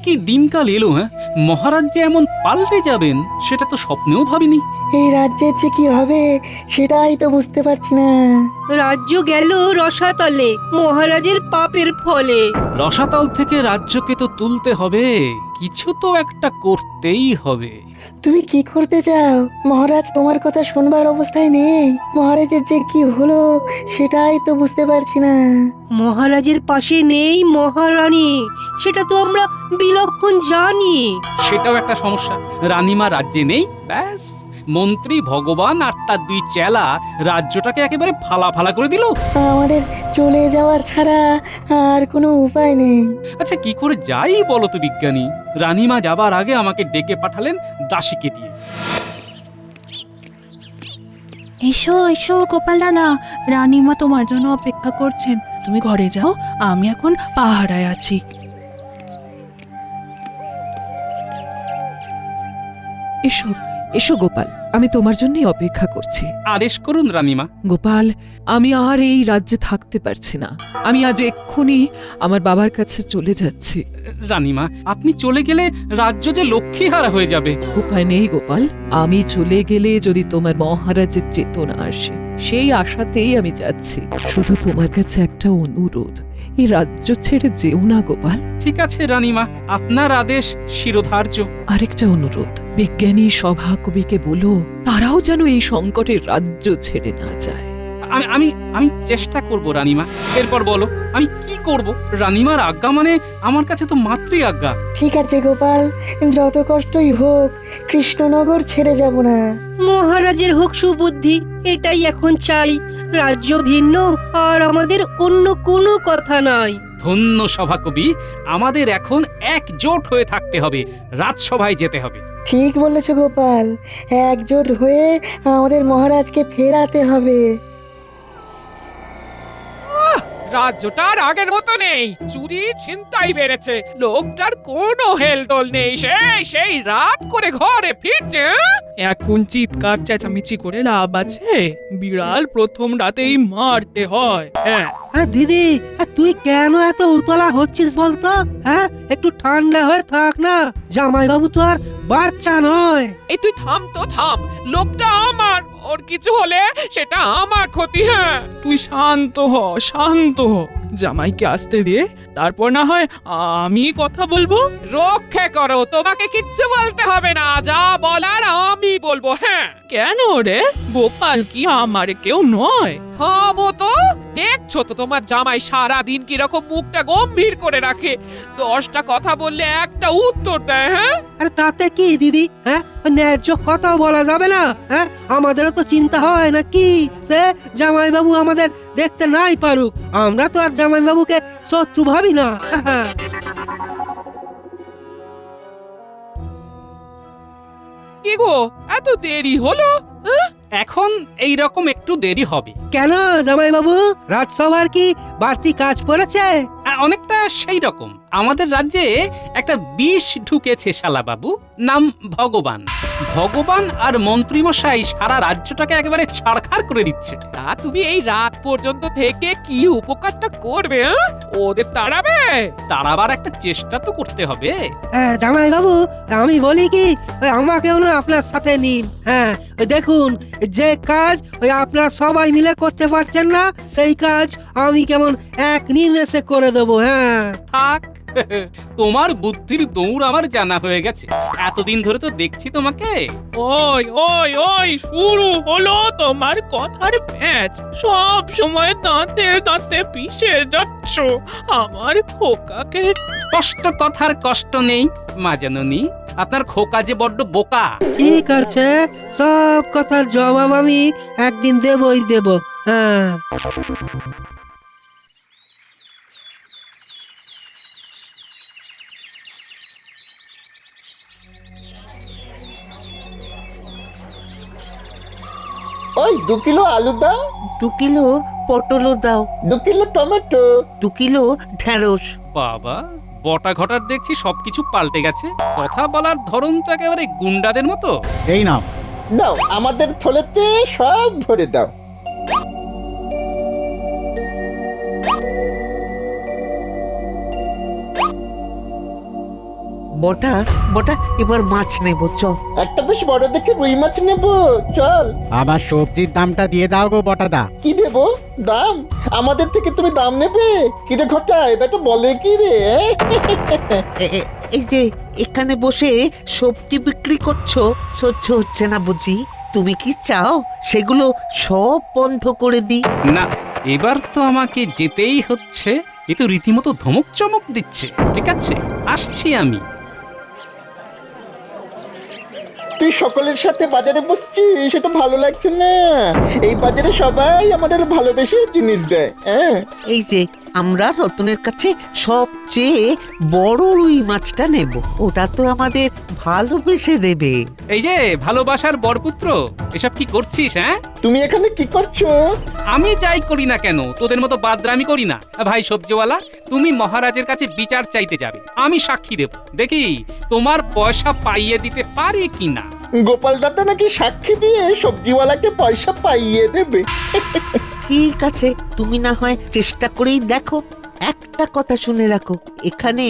কি দিনকাল এলো, হ্যাঁ? মহারাজ যে এমন পাল্টে যাবেন সেটা তো স্বপ্নেও ভাবিনি। এই রাজ্যের যে কি হবে সেটাই তো বুঝতে পারছি না। রাজ্য গেল রসাতলে মহারাজের পাপের ফলে। রসাতল থেকে রাজ্যকে তো তুলতে হবে, কিছু তো একটা করতেই হবে। তুমি কি করতে চাও? মহারাজ তোমার কথা শুনবার অবস্থায় নেই। মহারাজের যে কি হলো সেটাই তো বুঝতে পারছি না। মহারাজের পাশে নেই মহারানী, সেটা তো আমরা বিলক্ষণ জানি। সেটাও একটা সমস্যা। রানীমা রাজ্যে নেই, ব্যাস মন্ত্রী ভগবান আর তার দুই চেলা রাজ্যটাকে একেবারে ফালা ফালা করে দিল। আমাদের চলে যাওয়ার ছাড়া আর কোনো উপায় নেই। আচ্ছা কি করে যাই বলো তো বিজ্ঞানী? রানীমা যাবার আগে আমাকে ডেকে পাঠালেন দাসীকে দিয়ে। এসো এসো গোপাল দাদা, রানীমা তোমার জন্য অপেক্ষা করছেন। তুমি ঘরে যাও, আমি এখন পাহারায় আছি। এসো এসো গোপাল, আমি তোমার জন্যই অপেক্ষা করছি। আদেশ করুন রানীমা। গোপাল, আমি আর এই রাজ্যে থাকতে পারছি না। আমি আজ এক্ষুনি আমার বাবার কাছে চলে যাচ্ছি। রানীমা আপনি চলে গেলে রাজ্য যে লক্ষ্মীহারা হয়ে যাবে। উপায় নেই গোপাল, আমি চলে গেলে যদি তোমার মহারাজের চেতনা আসে, সেই আশাতেই আমি যাচ্ছি। শুধু তোমার কাছে একটা অনুরোধ, এই রাজ্য ছেড়ে যেও না গোপাল। ঠিক আছে রানীমা, আপনার আদেশ শিরোধার্য। আরেকটা অনুরোধ, বিজ্ঞানী সভা কবিকে বলো তারাও যেন এই সংকটের রাজ্য ছেড়ে না যায়। আমি আমি চেষ্টা করব রানীমা। এরপর বলো আমি কি করব? রানীমার আজ্ঞা মানে আমার কাছে তো মাতৃ আজ্ঞা। ঠিক আছে গোপাল, যত কষ্টই হোক কৃষ্ণনগর ছেড়ে যাব না। মহারাজের হোক সুবুদ্ধি, এটাই এখন চাই। রাজ্য ভিন্ন আর আমাদের অন্য কোনো কথা নাই। ধন্য সভাকবি, আমাদের এখন একজোট হয়ে থাকতে হবে, রাজসভায় যেতে হবে। ঠিক বলেছ গোপাল, একজোট হয়ে আমাদের মহারাজকে ফেরাতে হবে। রাজ্যটা আর আগের মতো নেই, চুরি ছিনতাই বেড়েছে, লোকটার কোনো হেলদোল নেই, সেই রাত করে ঘরে ফিরছে। এখন চিৎকার চেঁচামেচি করে লাভ আছে? বিড়াল প্রথম রাতেই মারতে হয়। হ্যাঁ, দিদি, তুই কেন এত উতলা হচ্ছিস বলতো? হ্যাঁ, একটু ঠান্ডা হয়ে থাক না। জামাইবাবু তো আর বাচ্চা নয়। এই তুই থাম তো থাম, লোকটা আমার, ওর কিছু হলে সেটা আমার ক্ষতি। হ্যাঁ, তুই শান্ত হ, শান্ত হ। জামাইকে আসতে দে, তারপর না হয় আমি কথা বলবো। রক্ষে করো, তোমাকে কিচ্ছু বলতে হবে না, যা বলার আমি বলবো। হ্যাঁ, কেন রে গোপাল, কি আমার কেউ নয়? থামো তো, দেখছো তো তোমার জামাই সারা দিন কিরকম মুখটা গম্ভীর করে রাখে, 10টা কথা বললে একটা উত্তর দেয়। হ্যাঁ, আরে তাতে কি দিদি? হ্যাঁ, ন্যায্য কথা বলা যাবে না? হ্যাঁ, আমাদেরও তো চিন্তা হয় না কি, সে জামাইবাবু আমাদের দেখতে নাই পারুক, আমরা তো আর জামাইবাবুকে শত্রু ভাবি না। কি গো, এত দেরি হলো? এখন এই রকম একটু দেরি হবে। কেন জামাইবাবু, রাজসভার কি বাড়তি কাজ পড়েছে? অনেকটা সেই রকম। আমাদের রাজ্যে একটা বিষ ঢুকেছে শালাবাবু, নাম ভগবান। ভগবান আর মন্ত্রীমশাই সারা রাজ্যটাকে একেবারে ছাড়খাড় করে দিচ্ছে। তা তুমি এই রাত পর্যন্ত থেকে কি উপকারটা করবে? ওদের তাড়াবে? তাড়াবার একটা চেষ্টা তো করতে হবে। জামাইবাবু, আমি বলি কি, আমাকেও না আপনার সাথে নিন। হ্যাঁ, দেখুন যে কাজ আপনারা সবাই মিলে করতে পারছেন না, সেই কাজ আমি কেমন এক নিমেষে করে দেবো। হ্যাঁ, থাক, তোমার বুদ্ধির দৌড় আমার জানা হয়ে গেছে। এতদিন ধরে তো দেখছি তোমাকে। ওই ওই ওই, শুরু হলো তোমার কথার প্যাচ। সব সময় দাঁতে দাঁতে পিষে যাচ্ছ আমার খোকাকে। স্পষ্ট কথার কষ্ট নেই মা জাননী, আপনার খোকা যে বড্ড বোকা। ঠিক আছে, সব কথার জবাব আমি একদিন দেবই দেব। হ্যাঁ, ওই 2 কিলো আলু দাও, 2 কিলো পটলও দাও, 2 কিলো টমেটো, 2 কিলো ঢেঁড়স। বাবা, বটা ঘটার দেখছি সবকিছু পাল্টে গেছে। কথা বলার ধরন তো একেবারে গুন্ডাদের মতো। এই নাও, দাও আমাদের থলেতে সব ভরে দাও। বটা বটা এবার মাছ নেব চ। একটা বেশ বড় দেখে রুই মাছ নেব, চল। আবার সবজির দামটা দিয়ে দাও গো বটাদা। কি দেব দাম? আমাদের থেকে তুমি দাম নেবে? কিরে ঘটা, এবারটা বলে কি রে? এই যে এখানে বসে সবজি বিক্রি করছো, সহ্য হচ্ছে না বুঝি? তুমি কি চাও সেগুলো সব বন্ধ করে দিই? না, এবার তো আমাকে যেতেই হচ্ছে। এ তো রীতিমতো ধমক চমক দিচ্ছে। ঠিক আছে, আসছি আমি। তুই সকলের সাথে বাজারে বসছিস, সেটা ভালো লাগছে না। এই বাজারে সবাই আমাদের ভালোবেসে জিনিস দেয়। হ্যাঁ, এই যে আমরা রতনের কাছে সবচেয়ে বড় রুই মাছটা নেব, ওটা তো আমাদের ভালোবেসে দেবে। এই যে ভালোবাসার বরপুত্র, এসব কি করছিস? হ্যাঁ, তুমি এখানে কি করছো? আমি যাই করি না কেন, তোদের মতো বাদরামি করি না। ভাই সবজিওয়ালা, তুমি মহারাজের কাছে বিচার চাইতে যাবে, আমি সাক্ষী দেব। দেখি তোমার পয়সা পাইয়ে দিতে পারি কিনা। গোপাল দাদা নাকি সাক্ষী দিয়ে সবজিওয়ালাকে পয়সা পাইয়ে দেবে? ঠিক আছে, তুমি না হয় চেষ্টা করেই দেখো। একটা কথা শুনে রাখো, এখানে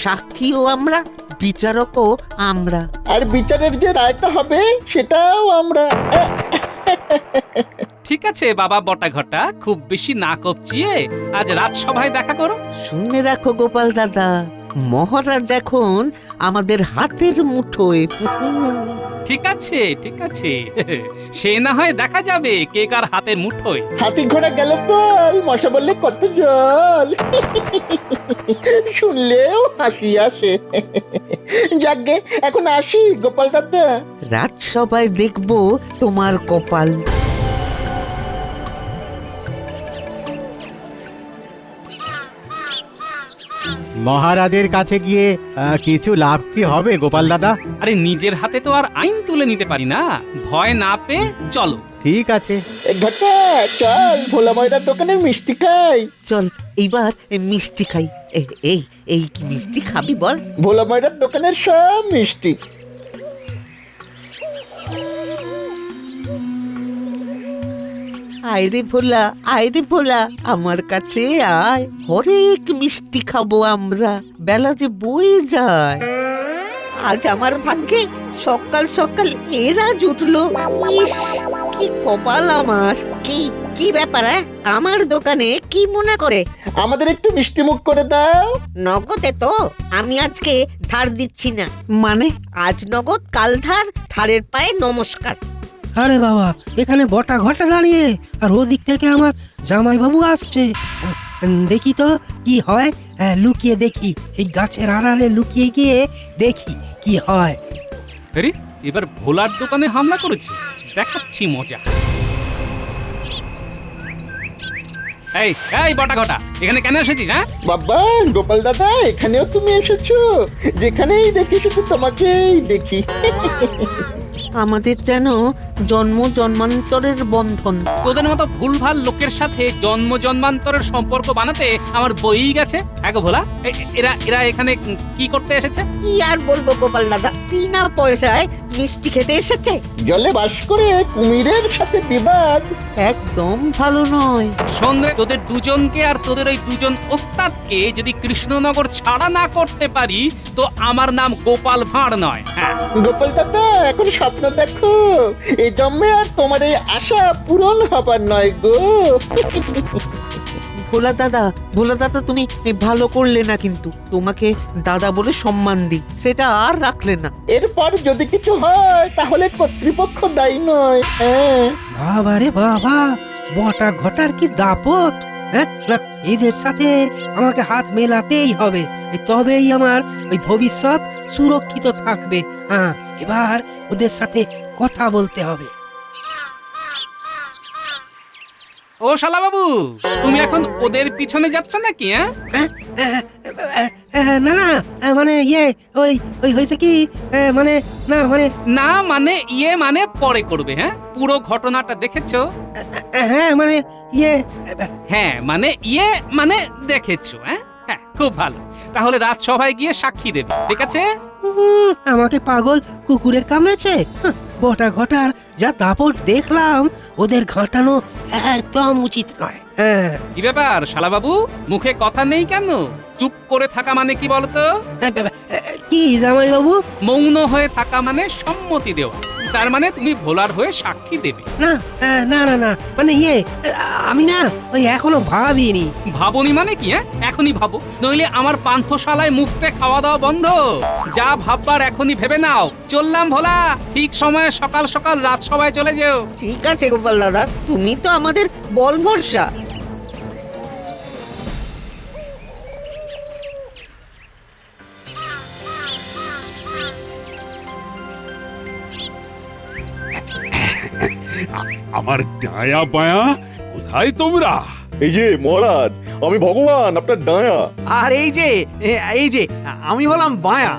সাক্ষীও আমরা, বিচারকও আমরা। আর বিচারের যে রায়টা হবে সেটাও আমরা। ঠিক আছে বাবা বটাঘটা, খুব বেশি না কপচিয়ে আজ রাজসভায় দেখা করো। শুনে রাখো গোপাল দাদা, মহারাজ এখন আমাদের হাতের মুঠোয়। ঠিক আছে, ঠিক আছে, সে না হয় দেখা যাবে কে কার হাতের মুঠোয়। হাতি ঘোড়া গেল তো, মশা বললে কত জল। শুনলেও হাসি আসে। যাকগে, এখন আসি গোপাল দাদা। রাজসভায় দেখবো তোমার কপাল। মহারাজের কাছে গিয়ে কিছু লাভ কি হবে গোপাল দাদা? আরে নিজের হাতে তো আর আইন তুলে নিতে পারি না, ভয় না পেয়ে চলো। ঠিক আছে। ঘটা, চল ভোলা ময়রার দোকানের মিষ্টি খাই। চল এইবার মিষ্টি খাই। এই এই কি মিষ্টি খাবি বল? ভোলা ময়রার দোকানের সব মিষ্টি। আয় রে ভোলা, আয় রে ভোলা, আমার কাছে আয়, হরেক মিষ্টি খাবো আমরা, বেলা যে বয়ে যায়। আজ আমার ভাগ্যে সকাল সকাল এরা জুটলো। ইস, কি কপাল আমার। কি কি ব্যাপার? আমার দোকানে কি মনে করে? আমাদের একটু মিষ্টি মুখ করে দাও। নগদে তো, আমি আজকে ধার দিচ্ছি না। মানে আজ নগদ, কাল ধার, ধারের পায়ে নমস্কার। আরে বাবা, এখানে বটা ঘটা দাঁড়িয়ে, আর ওদিক থেকে আমার জামাইবাবু আসছে। দেখি তো কি হয়। লুকিয়ে দেখি, এই গাছের আড়ালে লুকিয়ে গিয়ে দেখি কি হয়। আরে এবার ভোলার দোকানে হামলা করেছে, দেখাচ্ছি মজা। এই এই বটাঘটা, এখানে কেন এসেছিস? হ্যাঁ বাবা গোপাল দাদা, এখানেও তুমি এসেছো? যেখানেই দেখি শুধু তোমাকেই দেখি। আমাদের যেন জন্ম জন্মান্তরের বন্ধন। তোদের মতো ভুলভাল লোকের সাথে জন্ম জন্মান্তরের সম্পর্ক বানাতে আমার বই গেছে। গো ভোলা, এরা এরা এখানে কি করতে এসেছে? কি আর বলবো গোপাল দাদা, বিনা পয়সায় মিষ্টি খেতে এসেছে। জলে বাস করে কুমিরের সাথে বিবাদ একদম ভালো নয়। সন্ধ্যে তোদের দুজনকে আর তোদের ওই দুজন ওস্তাদকে যদি কৃষ্ণনগর ছাড়া না করতে পারি, তো আমার নাম গোপাল ভাঁড় নয়। হ্যাঁ, গোপাল দাদা, এখন স্বপ্ন দেখো, এই জন্মে আর তোমার এই আশা পূরণ হবার নয় গো। ভোলা দাদা, ভোলা দাদা, তুমি ভালো করলে না, কিন্তু তোমাকে দাদা বলে সম্মান দিই, সেটা আর রাখলে না। এরপর যদি কিছু হয় তাহলে কর্তৃপক্ষ দায়ী নয়। হ্যাঁ, বাবা রে বাবা, বটা ঘটার কি দাপট! হ্যাঁ, না, এদের সাথে আমাকে হাত মেলাতেই হবে, তবেই আমার ওই ভবিষ্যৎ সুরক্ষিত থাকবে। হ্যাঁ, এবার ওদের সাথে কথা বলতে হবে। ও শালা বাবু, তুমি এখন ওদের পিছনে যাচ্ছ নাকি? না না, মানে ইয়ে, ওই ওই হয়েছে কি, মানে না মানে না মানে ইয়ে মানে পরে করবে। হ্যাঁ, পুরো ঘটনাটা দেখেছো? হ্যাঁ মানে ইয়ে, হ্যাঁ মানে ইয়ে মানে দেখেছো। হ্যাঁ হ্যাঁ, খুব ভালো। তাহলে রাজসভায় গিয়ে সাক্ষী দেবে, ঠিক আছে? আমাকে পাগল কুকুরের কামড়েছে? বটা ঘটার যা দাপট দেখলাম, ওদের ঘাটানো একদম উচিত নয়। হ্যাঁ, কি ব্যাপার শালা বাবু, মুখে কথা নেই কেন? চুপ করে থাকা মানে কি বলতো? কি জামাই বাবু? মৌন হয়ে থাকা মানে সম্মতি দেওয়া। তার মানে তুমি ভোলার হয়ে সাক্ষী দেবে। না না না না, মানে আমি না ওই এখনো ভাবিনি। ভাবনি মানে কি? এখনই ভাবো, নইলে আমার পান্থশালায় মুফতে খাওয়া দাওয়া বন্ধ। যা ভাববার এখনই ভেবে নাও। চললাম ভোলা, ঠিক সময়ে সকাল সকাল রাজসভায় চলে যেও। ঠিক আছে গোপাল দাদা, তুমি তো আমাদের বল ভরসা। আমার ডায়া বায়া কোথায় তোমরা? এই যে মহারাজ, আমি ভগবান আপনার ডায়া। আর এই যে আমি হলাম বায়া,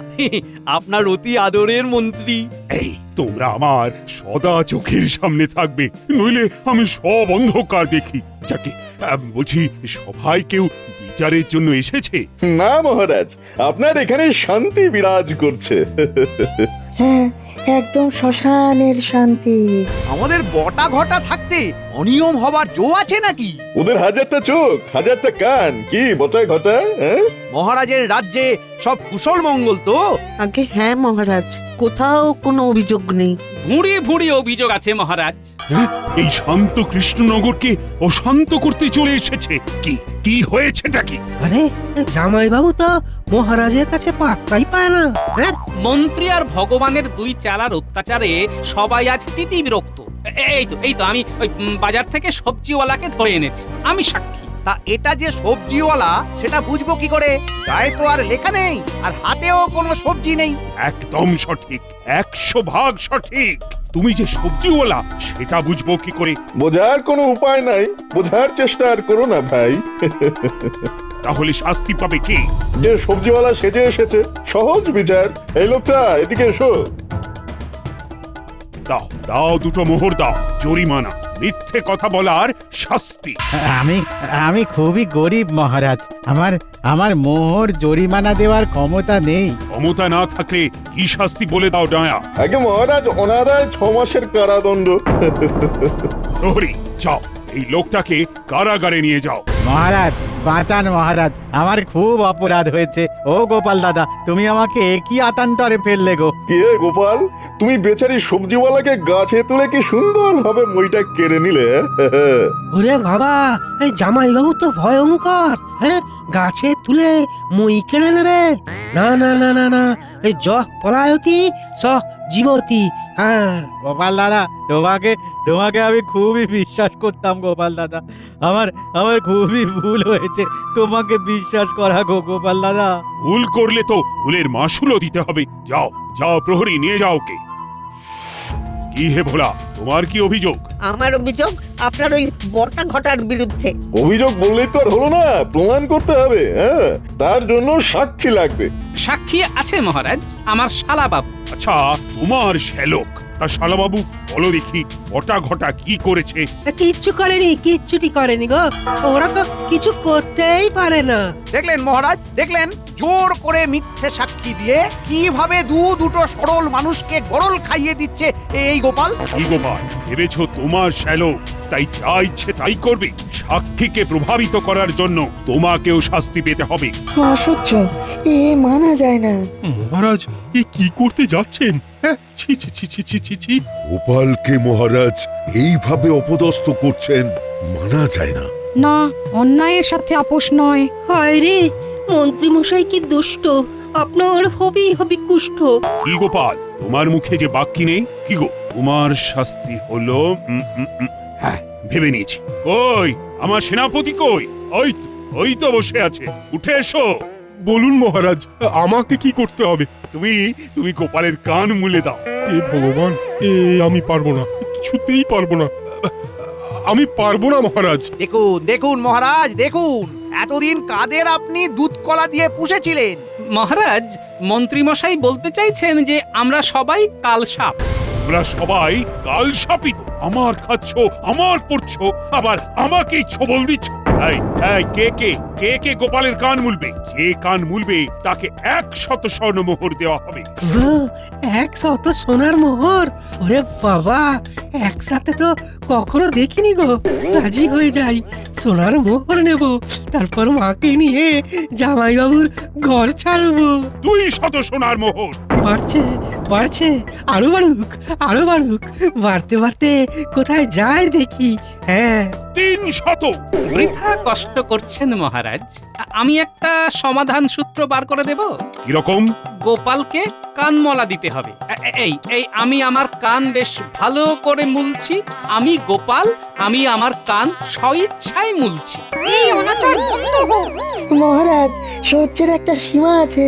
আপনার অতি আদরের মন্ত্রী। এই তোমরা আমার সদা চোখের সামনে থাকবে, নইলে আমি সব অন্ধকার দেখি। যাকে বলছি, সবাই কেউ বিচারের জন্য এসেছে? না মহারাজ, আপনার এখানে শান্তি বিরাজ করছে। হ্যাঁ, একদম শ্মশানের শান্তি। আমাদের বটা ঘটা থাকতে অনিয়ম হবার জো আছে নাকি? ওদের হাজারটা চোখ, হাজারটা কান, কি বটায় ঘটায়? মহারাজের রাজ্যে সব কুশল মঙ্গল তো? আগে হ্যাঁ মহারাজ, কোথাও কোনো অভিযোগ নেই। ভুঁড়ি ভুঁড়ি অভিযোগ আছে মহারাজ। এই শান্ত কৃষ্ণনগরকে অশান্ত করতে চলে এসেছে। কি কি হয়েছেটা কি? আরে জামাই বাবু তো মহারাজের কাছে পাত্তাই পায় না। হ্যাঁ, মন্ত্রী আর ভগবানের দুই চালার অত্যাচারে সবাই আজ তিতি বিরক্ত। এই তো আমি ওই বাজার থেকে সবজিওয়ালাকে ধরে এনেছি, আমি সাক্ষী। তা এটা যে সবজিওয়ালা সেটা বুঝবো কি করে? গায়ে তো আর লেখা নেই, আর হাতেও কোনো সবজি নেই। একদম সঠিক, 100% সঠিক। তুমি যে সবজিওয়ালা সেটা বুঝবো কি করে? বোঝার কোনো উপায় নাই, বোঝার চেষ্টা আর করো না ভাই। তাহলে শাস্তি পাবে কি? যে সবজিওয়ালা সেজে এসেছে, সহজ বিচার। এই লোকটা এদিকে এসো। দাও দাও, দুটো মোহর দাও, জরিমানা, মিথ্যে কথা বলার শাস্তি। আমি খুবই গরিব মহারাজ, আমার মোহর জরিমানা দেওয়ার ক্ষমতা নেই। ক্ষমতা না থাকলে কি শাস্তি বলে দাও ডায়া। আগে মহারাজ, অনাদায় 6 মাসের কারাদণ্ড। প্রহরী, যাও এই লোকটাকে কারাগারে নিয়ে যাও। মহারাজ বাঁচান মহারাজ, আমার খুব অপরাধ হয়েছে। ও গোপাল দাদা, তুমি আমাকে একই আতান্তরে ফেললে গো। কে গোপাল, তুমি বেচারি সবজিওয়ালাকে গাছে তুলে কি সুন্দর ভাবে মইটা কেড়ে নিলে। ওরে বাবা, এই জামাই বাবু তো ভয়ঙ্কর। হ্যাঁ, গাছে তুলে মই কেড়ে নেবে? না না না না না, এই জ পলায়তি স জীবতি। হ্যাঁ গোপাল দাদা, তোমাকে আমি খুবই বিশ্বাস করতাম গোপাল দাদা। আমার খুবই ভুল হয়েছে তোমাকে বিশ্বাস করা গো গোপাল দাদা। ভুল করলে তো ভুলের মাসুলও দিতে হবে। যাও যাও, প্রহরী নিয়ে যাও কে। কি হে ভোলা, তোমার কি অভিযোগ? আমার অভিযোগ আপনার ওই বটা ঘটার বিরুদ্ধে। অভিযোগ বললেই তো আর হলো না, প্রমাণ করতে হবে। হ্যাঁ, তার জন্য সাক্ষী লাগবে। সাক্ষী আছে মহারাজ, আমার শালাবাবু। আচ্ছা, তোমার শ্যালক, তা শালাবাবু বলো দেখি, বটা ঘটা কি করেছে? কিচ্ছু করেনি, কিচ্ছুটি করেনি গো। ওরা তো কিছু করতেই পারে না। দেখলেন মহারাজ, দেখলেন জোর করে মিথ্যে সাক্ষী দিয়ে কিভাবে দুটো সরল মানুষকে গরল খাইয়ে দিচ্ছে এই গোপাল। কি গোপাল, ভেবেছো তোমার শ্যালক তাই যা ইচ্ছে তাই করবে? সাক্ষীকে প্রভাবিত করার জন্য তোমাকেও শাস্তি পেতে হবে। অসহ্য, এ মানা যায় না। মহারাজ, এ কি করতে যাচ্ছেন? হ্যাঁ, ছি ছি ছি ছি ছি ছি ছি। গোপালকে মহারাজ এইভাবে অপদস্থ করছেন, মানা যায় না। না, অন্যায়ের সাথে আপোষ নয়। হায় রে, মন্ত্রী মশাই কি দুষ্ট, আপনার হবি কুষ্ঠ। কি গোপাল, তোমার মুখে যে বাক্যি নেই? কি গো, তোমার শাস্তি হলো হ্যাঁ, ভেবে নিয়েছি। কই আমার সেনাপতি কই? ওই তো বসে আছে, উঠে এসো। বলুন মহারাজ, আমাকে কি করতে হবে? তুমি গোপালের কান মুলে দাও। এ ভগবান, আমি পারবো না, কিছুতেই পারবো না। আমি পারবো না মহারাজ। দেখুন মহারাজ, দেখুন এতদিন কাদের আপনি দুধ কলা দিয়ে পুষেছিলেন। মহারাজ, মন্ত্রীমশাই বলতে চাইছেন যে আমরা সবাই কালসাপ। তোমরা সবাই কাল শাপিত। আমার খাচ্ছ, আমার পড়ছো, আবার আমাকেই ছবল দিচ্ছ। এই এই কে কে গোপালের কান মুলবে? যে কান মুলবে তাকে 100 স্বর্ণমোহর দেওয়া হবে। 100 সোনার মোহর? ওরে বাবা, একসাথে তো কখনো দেখিনি গো। রাজি হয়ে যাই, সোনার মোহর নেব, তারপর মাকে নিয়ে জামাইবাবুর ঘর ছাড়বো। 200 সোনার মোহর। বাড়ছে বাড়ছে, আরো বাড়ুক আরো বাড়ুক, বাড়তে বাড়তে কোথায় যায় দেখি। হ্যাঁ, 300। বৃথা কষ্ট করছেন মহারাজ। আমি একটা সমাধান সূত্র বার করে দেব। কিরকম? গোপালকে কানমলা দিতে হবে। এই আমি আমার কান বেশ ভালো করে মুলছি। আমি গোপাল, আমি আমার কান স্বইচ্ছায় মুলছি। এই অনাচার বন্ধ হোক। মহারাজ, সহ্যের একটা সীমা আছে।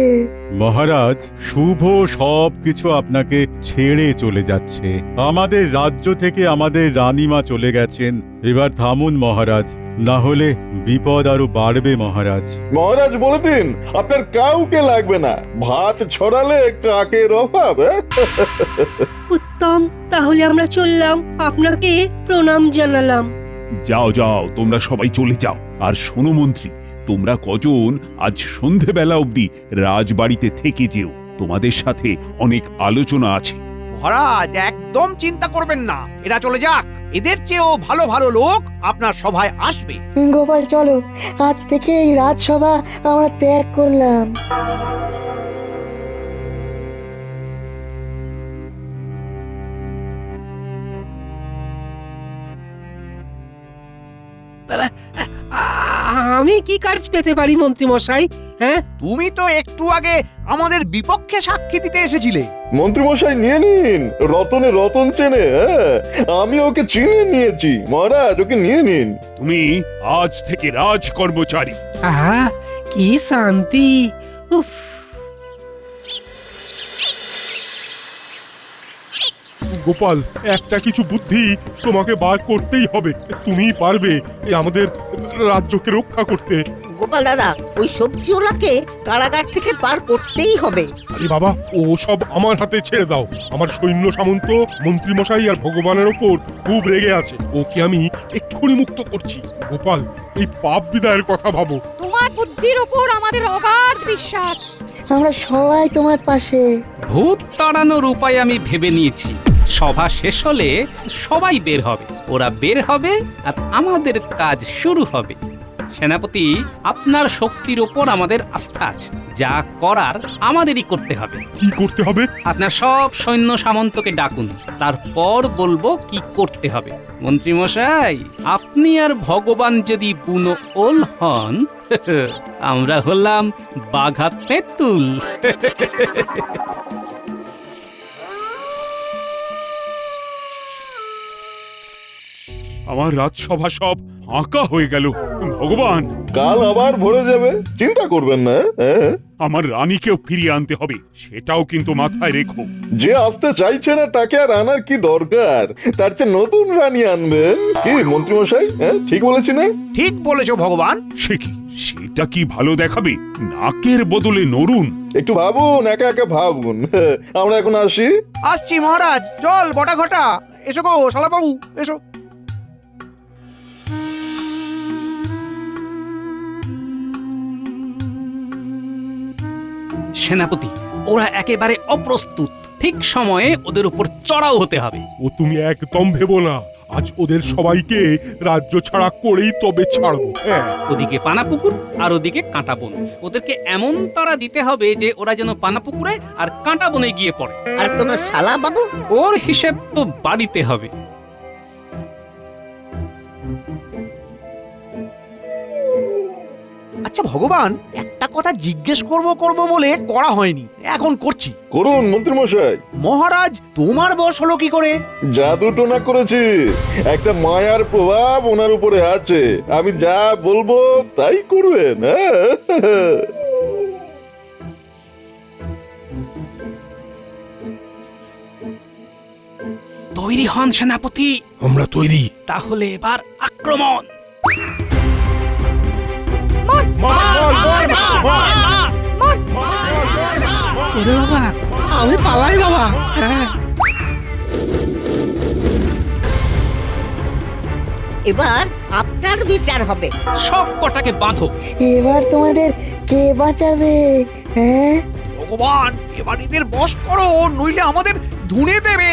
মহারাজ, শুভ সব কিছু আপনাকে ছেড়ে চলে যাচ্ছে। আমাদের রাজ্য থেকে আমাদের রানীমা চলে গেছেন। এবার থামুন মহারাজ, না হলে বিপদ আরো বাড়বে মহারাজ। মহারাজ বলে দিন আপনার কাউকে লাগবে না, ভাত ছড়ালে কাকের অভাব। উত্তম, তাহলে আমরা চললাম, আপনাকে প্রণাম জানালাম। যাও যাও, তোমরা সবাই চলে যাও। আর শোনো মন্ত্রী, তোমরা কজন আজ সন্ধেবেলা অবধি রাজবাড়িতে থেকে যেও। তোমাদের সাথে অনেক আলোচনা আছে। মহারাজ একদম চিন্তা করবেন না, এরা চলে যাক। এদের চেয়েও ভালো ভালো লোক আপনার সভায় আসবে। গোপাল চলো, আজ থেকে এই রাজসভা আমরা ত্যাগ করলাম। আমি কি কাজ পেতে পারি মন্ত্রী মশাই? হ্যাঁ, তুমি তো একটু আগে আমাদের বিপক্ষে সাক্ষী দিতে এসেছিলে। মন্ত্রীমশাই নিয়ে নিন, রতনে রতন চেনে। আমি ওকে চিনে নিয়েছি মহারাজ, ওকে নিয়ে নিন। তুমি আজ থেকে রাজ কর্মচারী। আহা, কি শান্তি। উফ, গোপাল, একটা কিছু বুদ্ধি তোমাকে বার করতেই হবে। তুমিই পারবে আমাদের রাজ্যকে রক্ষা করতে। গোপাল দাদা, ওই সবজিওয়ালাকে কারাগার থেকে পার করতেই হবে। আরে বাবা, ও সব আমার হাতে ছেড়ে দাও। আমার সৈন্য সামন্ত, মন্ত্রীমশাই আর ভগবানের ওপর খুব রেগে আছে। ওকে আমি এক্ষুনি মুক্ত করছি। গোপাল, এই পাপ বিদায়ের কথা ভাবো। তোমার বুদ্ধির উপর আমাদের অগাধ বিশ্বাস। আমরা সবাই তোমার পাশে। ভূত তাড়ানোর উপায় আমি ভেবে নিয়েছি। সভা শেষ হলে সবাই বের হবে, ওরা বের হবে আর আমাদের কাজ শুরু হবে। সেনাপতি, আপনার শক্তির উপর আমাদের আস্থা আছে। যা করার আমাদেরই করতে হবে। কি করতে হবে? আপনার সব সৈন্য সামন্তকে ডাকুন, তারপর বলবো কি করতে হবে। মন্ত্রী মশাই, আপনি আর ভগবান যদি বুনো ওল হন, আমরা হলাম বাঘা তেঁতুল। আমার রাজসভা সব ফাঁকা হয়ে গেল। ভগবান, কাল আবার ভরে যাবে, চিন্তা করবেন না। আমার রানীকেও ফিরিয়ে আনতে হবে, সেটাও কিন্তু মাথায় রেখো। যে আসতে চাইছে না তাকে আর আনার কি দরকার? তার চেয়ে নতুন রানী আনবেন। কি মন্ত্রীমশাই, ঠিক বলেছি না? ঠিক বলেছো ভগবান। সে কি, সেটা কি ভালো দেখাবে? নাকের বদলে নরুন। একটু ভাবুন, একা একা ভাবুন। আমরা এখন আসি। আসছি মহারাজ, চল বটা ঘটা। এসো গো শালাবাবু, এসো। সেনাপতি, ওরা একেবারে অপ্রস্তুত। ঠিক সময়ে ওদের উপর চড়াও হতে হবে। ও তুমি একদম ভেবো না, আজ ওদের সবাইকে রাজ্য ছাড়া করেই তবে ছাড়বো। হ্যাঁ, ওদিকে পানাপুকুর আর ওদিকে কাঁটা বন। ওদেরকে এমন তাড়া দিতে হবে যে ওরা যেন পানাপুকুরে আর কাঁটা বনে গিয়ে পড়ে। আর তোমার শালা বাবু? ওর হিসেব তো বাড়িতে হবে। আচ্ছা ভগবান, একটা কথা জিজ্ঞেস করব বলে করা হয়নি, এখন করছি। করুন মন্ত্রীমশাই। মহারাজ, তোমার বশ হলো কি করে? জাদু টোনা করেছি। একটা মায়ার প্রভাব ওনার উপরে আছে। আমি যা বলবো তাই করবেন। তৈরি হন সেনাপতি। আমরা তৈরি। তাহলে এবার আক্রমণ। ওরে বাবা, আমি পালাই বাবা। হ্যাঁ, এবার আপনার বিচার হবে। সব কটাকে বাঁধো। এবার তোমাদের কে বাঁচাবে? হ্যাঁ, ভগবান এবার এদের বশ করো, নইলে আমাদের ধুনে দেবে।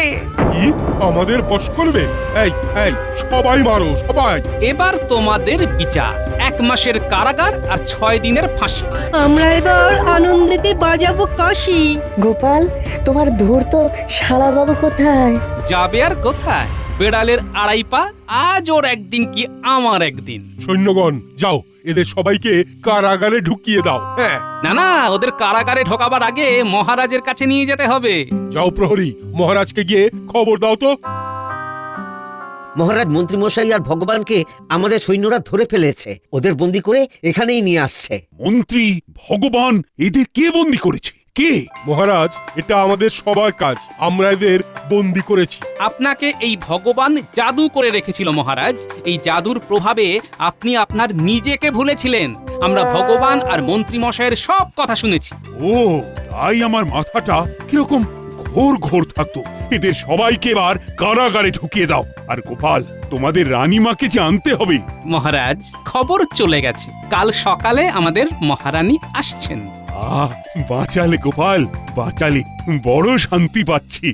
কি আমাদের বশ করবে? এই এই সবাই মারো, সবাই। এবার তোমাদের বিচার, 1 মাসের কারাগার আর 6 দিনের ফাঁসি। আমরা এবার আনন্দেতে বাজাবো কাশি। গোপাল, তোমার ধূর্ত শালাবাবু কোথায়? যাবে আর কোথায়? বেড়ালের 2.5 পা, আজ ওর একদিন কি আমার একদিন। সৈন্যগণ যাও, এদের সবাইকে কারাগারে ঢুকিয়ে দাও। হ্যাঁ, না না, ওদের কারাগারে ঢোকাবার আগে মহারাজের কাছে নিয়ে যেতে হবে। যাও প্রহরী, মহারাজকে গিয়ে খবর দাও তো। মহারাজ, মন্ত্রীমশাই আর ভগবানকে আমাদের সৈন্যরা ধরে ফেলেছে, ওদের বন্দি করে এখানেই নিয়ে আসছে। মন্ত্রী, ভগবান, এদের কে বন্দি করেছে? কে? মহারাজ, এটা আমাদের সবার কাজ, আমরা এদের বন্দি করেছি। আপনাকে এই ভগবান জাদু করে রেখেছিল মহারাজ। এই জাদুর প্রভাবে আপনি আপনার নিজেকে ভুলেছিলেন। আমরা ভগবান আর মন্ত্রী মশাইয়ের সব কথা শুনেছি। ও, তাই আমার মাথাটা কিরকম ঘোর ঘোর থাকতো। এদের সবাইকে এবার কারাগারে ঢুকিয়ে দাও। আর গোপাল, তোমাদের রানীমাকে যে আনতে হবে। মহারাজ, খবর চলে গেছে, কাল সকালে আমাদের মহারানী আসছেন। বাঁচালে গোপাল, বাঁচালে, বড় শান্তি পাচ্ছি।